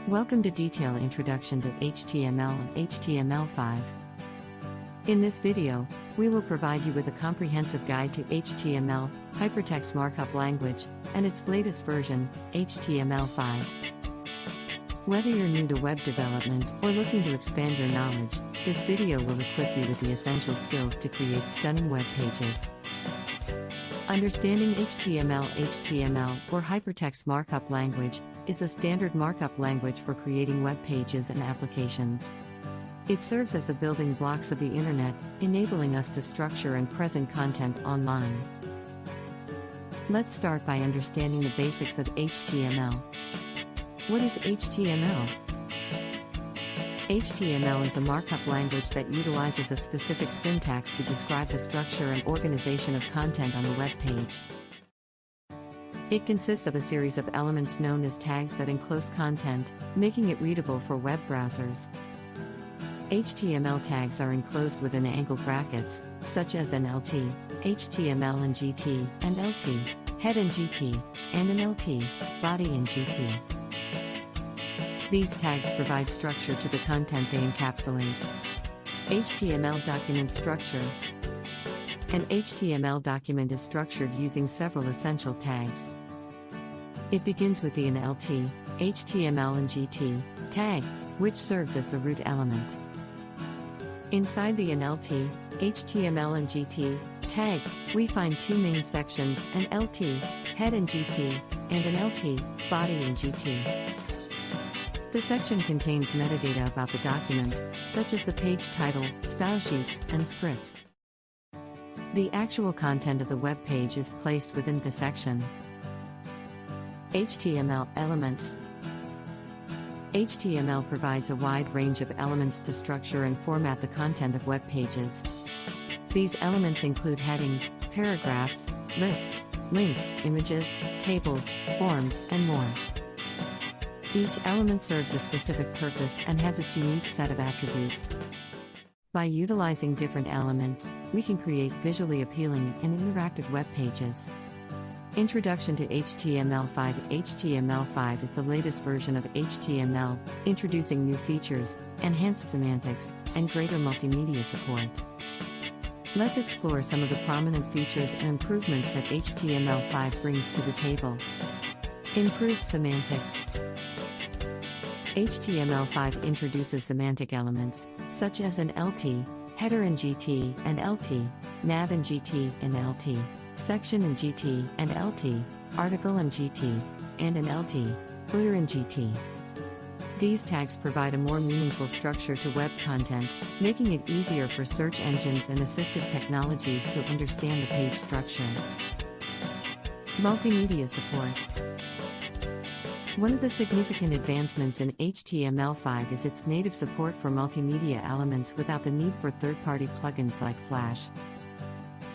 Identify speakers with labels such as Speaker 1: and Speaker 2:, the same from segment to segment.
Speaker 1: Welcome to Detailed Introduction to HTML and HTML5. In this video, we will provide you with a comprehensive guide to HTML, hypertext markup language, and its latest version, HTML5. Whether you're new to web development or looking to expand your knowledge, this video will equip you with the essential skills to create stunning web pages. Understanding HTML HTML, or hypertext markup language, is the standard markup language for creating web pages and applications. It serves as the building blocks of the internet, enabling us to structure and present content online. Let's start by understanding the basics of HTML. What is HTML? HTML is a markup language that utilizes a specific syntax to describe the structure and organization of content on a web page. It consists of a series of elements known as tags that enclose content, making it readable for web browsers. HTML tags are enclosed within angle brackets, such as an LT, HTML and GT, and LT, head and GT, and an LT, body and GT. These tags provide structure to the content they encapsulate. HTML document structure. An HTML document is structured using several essential tags. It begins with the NLT, HTML and GT, tag, which serves as the root element. Inside the NLT, HTML and GT, tag, we find two main sections, an LT, head and GT, and an LT, body and GT. The section contains metadata about the document, such as the page title, style sheets, and scripts. The actual content of the web page is placed within the section. HTML elements. HTML provides a wide range of elements to structure and format the content of web pages. These elements include headings, paragraphs, lists, links, images, tables, forms, and more. Each element serves a specific purpose and has its unique set of attributes. By utilizing different elements, we can create visually appealing and interactive web pages. Introduction to HTML5. HTML5 is the latest version of HTML, introducing new features, enhanced semantics, and greater multimedia support. Let's explore some of the prominent features and improvements that HTML5 brings to the table. Improved semantics. HTML5 introduces semantic elements, such as an LT, header and GT, and LT, nav and GT and LT, section and GT and LT, article and GT, and an LT, footer and GT. These tags provide a more meaningful structure to web content, making it easier for search engines and assistive technologies to understand the page structure. Multimedia support. One of the significant advancements in HTML5 is its native support for multimedia elements without the need for third-party plugins like Flash.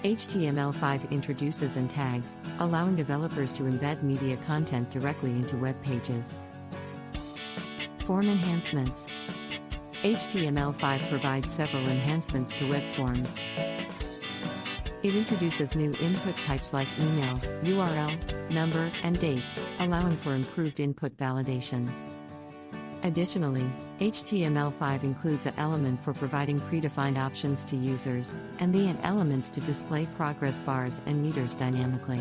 Speaker 1: HTML5 introduces and tags, allowing developers to embed media content directly into web pages. Form enhancements. HTML5 provides several enhancements to web forms. It introduces new input types like email, URL, number, and date, allowing for improved input validation. Additionally, HTML5 includes an element for providing predefined options to users, and the elements to display progress bars and meters dynamically.